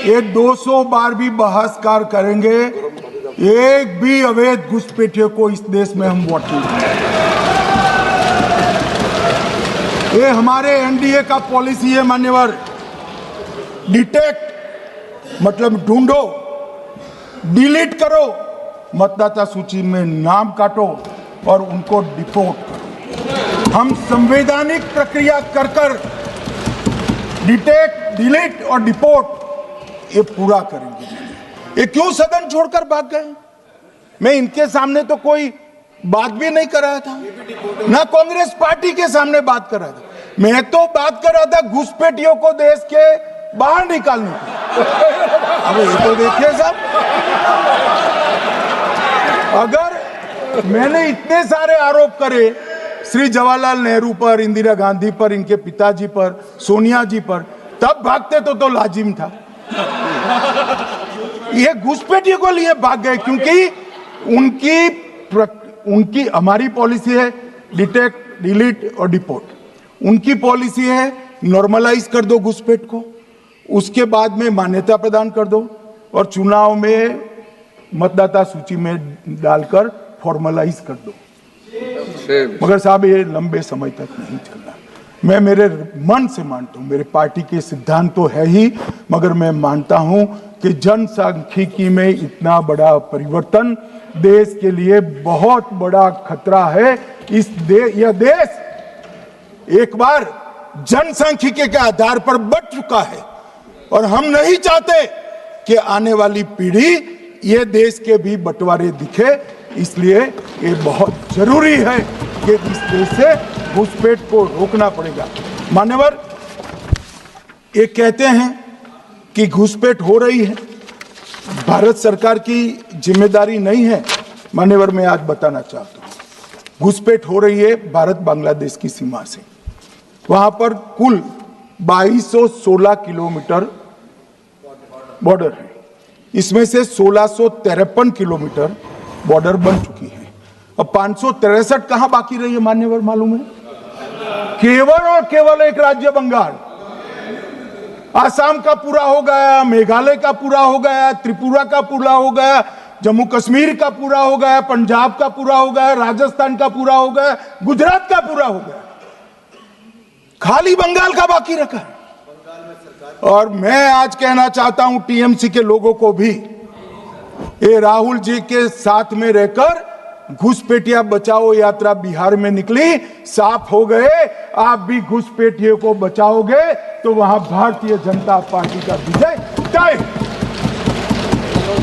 ये 200 बार भी बहसकार करेंगे, एक भी अवैध घुसपैठियों को इस देश में हम वोट नहीं देंगे। ये हमारे एनडीए का पॉलिसी है मान्यवर। डिटेक्ट मतलब ढूंढो, डिलीट करो, मतदाता सूची में नाम काटो और उनको डिपोर्ट करो। हम संवैधानिक प्रक्रिया कर कर डिटेक्ट, डिलीट और डिपोर्ट ये पूरा करेंगे। ये क्यों सदन छोड़कर भाग गए? मैं इनके सामने तो कोई बात भी नहीं कर रहा था, ना कांग्रेस पार्टी के सामने बात कर रहा था। मैं तो बात कर रहा था घुसपैठियों को देश के बाहर निकालने की। अब ये तो देखिए साहब, अगर मैंने इतने सारे आरोप करे श्री जवाहरलाल नेहरू पर, इंदिरा गांधी पर, इनके पिताजी पर, सोनिया जी पर, तब भागते तो लाजिम था। ये घुसपैठियों को लिए भाग गए क्योंकि उनकी हमारी पॉलिसी है डिटेक्ट, डिलीट और डिपोर्ट। उनकी पॉलिसी है नॉर्मलाइज कर दो घुसपैठ को, उसके बाद में मान्यता प्रदान कर दो और चुनाव में मतदाता सूची में डालकर फॉर्मलाइज कर दो। मगर साहब ये लंबे समय तक नहीं चलना। मैं मेरे मन से मानता हूं, मेरे पार्टी के सिद्धांत तो है ही, मगर मैं मानता हूं कि जनसांख्यिकी में इतना बड़ा परिवर्तन देश के लिए बहुत बड़ा खतरा है। यह देश एक बार जनसांख्यिकी के आधार पर बढ़ चुका है और हम नहीं चाहते कि आने वाली पीढ़ी ये देश के भी बंटवारे दिखे। इसलिए ये बहुत जरूरी है कि इस देश से घुसपैठ को रोकना पड़ेगा। मान्यवर, ये कहते हैं कि घुसपैठ हो रही है, भारत सरकार की जिम्मेदारी नहीं है। मान्यवर, मैं आज बताना चाहता हूं, घुसपैठ हो रही है भारत बांग्लादेश की सीमा से। वहां पर कुल 2216 किलोमीटर बॉर्डर है, इसमें से 1653 किलोमीटर बॉर्डर बन चुकी है। अब 563 कहां बाकी रही है मान्यवर मालूम है? केवल और केवल एक राज्य बंगाल। आसाम का पूरा हो गया, मेघालय का पूरा हो गया, त्रिपुरा का पूरा हो गया, जम्मू कश्मीर का पूरा हो गया, पंजाब का पूरा हो गया, राजस्थान का पूरा हो गया, गुजरात का पूरा हो गया, खाली बंगाल का बाकी रखा है। और मैं आज कहना चाहता हूं टीएमसी के लोगों को भी, ये राहुल जी के साथ में रहकर घुसपैठिया बचाओ यात्रा बिहार में निकली, साफ हो गए। आप भी घुसपैठियों को बचाओगे तो वहां भारतीय जनता पार्टी का विजय तय।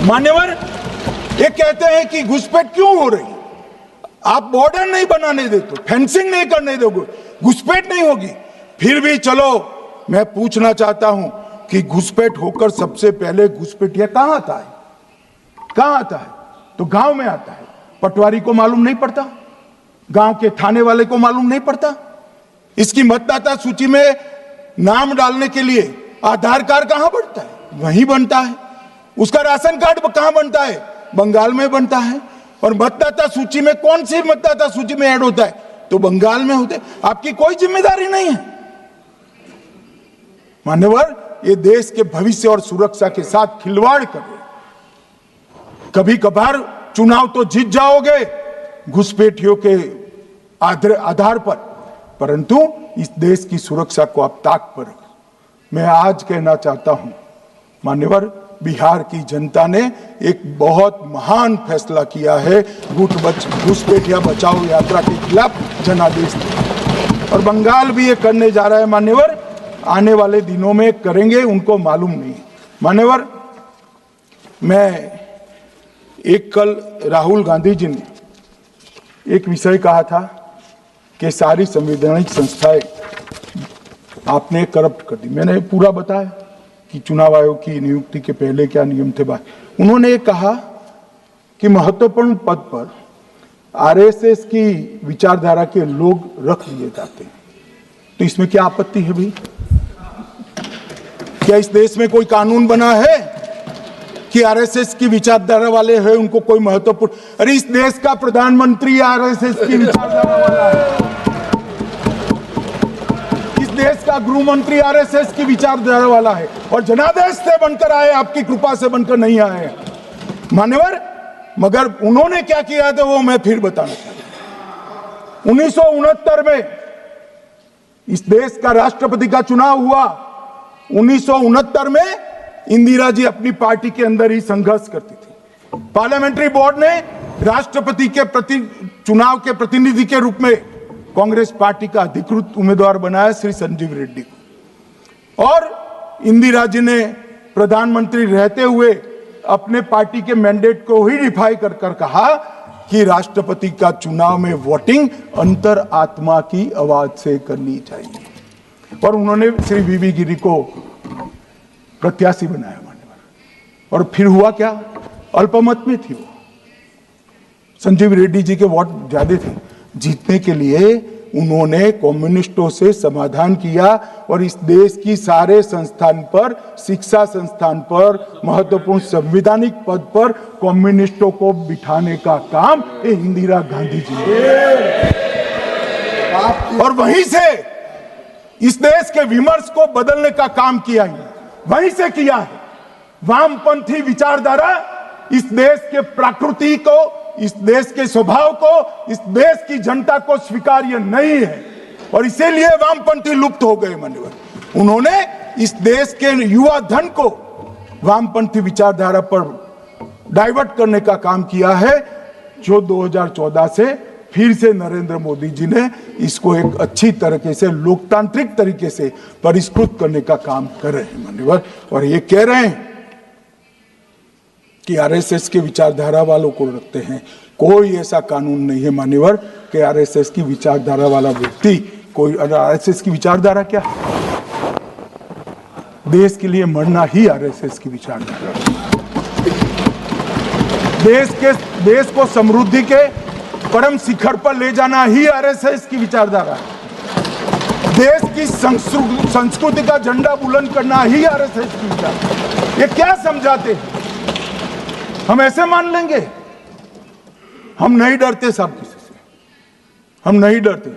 मान्यवर, ये कहते हैं कि घुसपैठ क्यों हो रही? आप बॉर्डर नहीं बनाने देते, फेंसिंग नहीं करने दोगे, घुसपैठ नहीं होगी। फिर भी चलो, मैं पूछना चाहता हूं कि घुसपैठ होकर सबसे पहले घुसपैठिया कहां आता है? कहां आता है? तो गांव में आता है। पटवारी को मालूम नहीं पड़ता, गांव के थाने वाले को मालूम नहीं पड़ता। इसकी मतदाता सूची में नाम डालने के लिए आधार कार्ड कहां बनता है? वहीं बनता है। उसका राशन कार्ड कहां बनता है? बंगाल में बनता है। और मतदाता सूची में कौन सी मतदाता सूची में ऐड होता है? तो बंगाल में होते। आपकी कोई जिम्मेदारी नहीं है। मान्यवर, ये देश के भविष्य और सुरक्षा के साथ खिलवाड़ कर रहे। कभी कभार चुनाव तो जीत जाओगे घुसपैठियों के आधार पर, परंतु इस देश की सुरक्षा को आप ताक पर रखो। मैं आज कहना चाहता हूं मान्यवर, बिहार की जनता ने एक बहुत महान फैसला किया है घुसपैठिया बचाओ यात्रा के खिलाफ जनादेश दिया। और बंगाल भी ये करने जा रहा है मान्यवर, आने वाले दिनों में करेंगे, उनको मालूम नहीं। मान्यवर, मैं एक कल राहुल गांधी जी ने एक विषय कहा था कि सारी संवैधानिक संस्थाएं आपने करप्ट कर दी। मैंने पूरा बताया कि चुनाव आयोग की नियुक्ति के पहले क्या नियम थे। उन्होंने ये कहा कि महत्वपूर्ण पद पर आरएसएस की विचारधारा के लोग रख दिए जाते हैं, तो इसमें क्या आपत्ति है भाई? क्या इस देश में कोई कानून बना है कि आरएसएस की विचारधारा वाले हैं उनको कोई महत्वपूर्ण? अरे इस देश का प्रधानमंत्री आरएसएस की विचारधारा वाला है। इस देश का गृह मंत्री आरएसएस की विचारधारा वाला है और जनादेश से बनकर आए, आपकी कृपा से बनकर नहीं आए हैं मान्यवर। मगर उन्होंने क्या किया था वो मैं फिर बताना चाहता हूं। 1969 में इस देश का राष्ट्रपति का चुनाव हुआ। 1969 में इंदिरा जी अपनी पार्टी के अंदर ही संघर्ष करती थी। पार्लियामेंट्री बोर्ड ने राष्ट्रपति के चुनाव के प्रतिनिधि के रूप में कांग्रेस पार्टी का अधिकृत उम्मीदवार बनाया श्री संजीव रेड्डी को, और इंदिरा जी ने प्रधानमंत्री रहते हुए अपने पार्टी के मैंडेट को ही डिफाई कर कहा कि राष्ट्रपति का चुनाव में वोटिंग अंतर आत्मा की आवाज से करनी चाहिए, और उन्होंने श्री वीवी गिरी को प्रत्याशी बनाया मान्यवर। और फिर हुआ क्या, अल्पमत में थी वो। संजीव रेड्डी जी के वोट ज्यादा थे। जीतने के लिए उन्होंने कम्युनिस्टों से समाधान किया और इस देश की सारे संस्थान पर, शिक्षा संस्थान पर, महत्वपूर्ण संवैधानिक पद पर कम्युनिस्टों को बिठाने का काम इंदिरा गांधी जी ने, और वहीं से इस देश के विमर्श को बदलने का काम किया है, वहीं से किया है। वामपंथी विचारधारा इस देश के प्रकृति को, इस देश के स्वभाव को, इस देश की जनता को स्वीकार्य नहीं है, और इसीलिए वामपंथी लुप्त हो गए मान्यवर। उन्होंने इस देश के युवा धन को वामपंथी विचारधारा पर डाइवर्ट करने का काम किया है, जो 2014 से फिर से नरेंद्र मोदी जी ने इसको एक अच्छी तरीके से, लोकतांत्रिक तरीके से परिष्कृत करने का काम कर रहे हैं मान्यवर। और ये कह रहे हैं कि आरएसएस के विचारधारा वालों को रखते हैं। कोई ऐसा कानून नहीं है मान्यवर कि आरएसएस की विचारधारा वाला व्यक्ति कोई, आरएसएस की विचारधारा क्या है? देश के लिए मरना ही आरएसएस की विचारधारा है। देश को समृद्धि के परम शिखर पर ले जाना ही आरएसएस की विचारधारा है। देश की संस्कृति का झंडा बुलंद करना ही आरएसएस की विचारधारा। ये क्या समझाते हैं? हम ऐसे मान लेंगे? हम नहीं डरते साहब किसी से, हम नहीं डरते।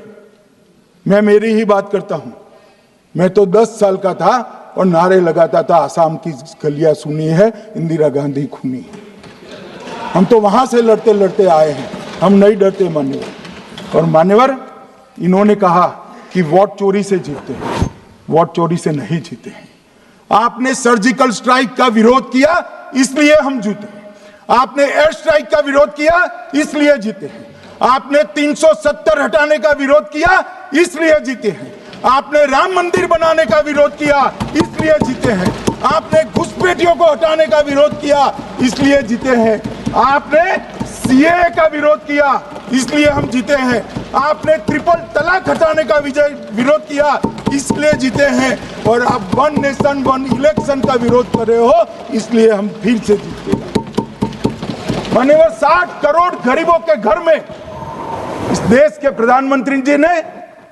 मैं मेरी ही बात करता हूं। मैं तो 10 साल का था और नारे लगाता था, आसाम की गलियां सुनी है, इंदिरा गांधी खूनी है। हम तो वहां से लड़ते लड़ते आए हैं, हम नहीं डरते मान्यवर। और मान्यवर, इन्होंने कहा कि वोट चोरी से जीतते हैं, वोट चोरी से नहीं जीते हैं। आपने सर्जिकल स्ट्राइक का विरोध किया, इसलिए हम जीते। आपने एयर स्ट्राइक का विरोध किया, इसलिए जीते हैं। आपने 370 हटाने का विरोध किया, इसलिए जीते हैं। आपने राम मंदिर बनाने का विरोध किया, इसलिए जीते हैं। आपने घुसपैठियों को हटाने का विरोध किया, इसलिए जीते हैं। आपने सीएए का विरोध किया, इसलिए हम जीते हैं। आपने ट्रिपल तलाक हटाने का विरोध किया, इसलिए जीते हैं। और आप 1 नेशन 1 इलेक्शन का विरोध कर रहे हो, इसलिए हम फिर से जीते हैं मान्यवर। 60 करोड़ गरीबों के घर में इस देश के प्रधानमंत्री जी ने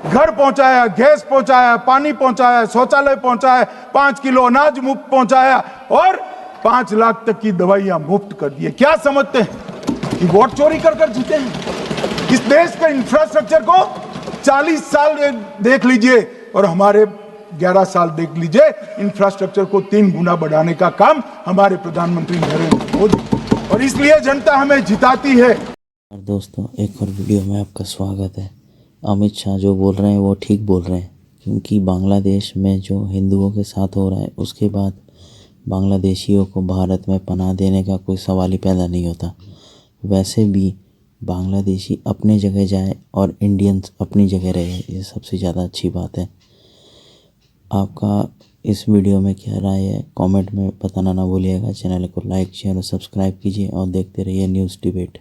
घर पहुंचाया, गैस पहुंचाया, पानी पहुंचाया, शौचालय पहुंचाया, 5 किलो अनाज मुफ्त पहुंचाया और 5 लाख तक की दवाइयां मुफ्त कर दी। क्या समझते हैं कि वोट चोरी कर कर जीते हैं? इस देश के इंफ्रास्ट्रक्चर को 40 साल देख लीजिए और हमारे 11 साल देख लीजिए, इंफ्रास्ट्रक्चर को 3 गुना बढ़ाने का काम हमारे प्रधानमंत्री नरेंद्र मोदी, और इसलिए जनता हमें जिताती है। और दोस्तों, एक और वीडियो में आपका स्वागत है। अमित शाह जो बोल रहे हैं वो ठीक बोल रहे हैं, क्योंकि बांग्लादेश में जो हिंदुओं के साथ हो रहा है, उसके बाद बांग्लादेशियों को भारत में पनाह देने का कोई सवाल ही पैदा नहीं होता। वैसे भी बांग्लादेशी अपने जगह जाए और इंडियंस अपनी जगह रहे, ये सबसे ज़्यादा अच्छी बात है। आपका इस वीडियो में क्या राय है, कमेंट में बताना ना भूलिएगा। चैनल को लाइक, शेयर और सब्सक्राइब कीजिए और देखते रहिए न्यूज़ डिबेट।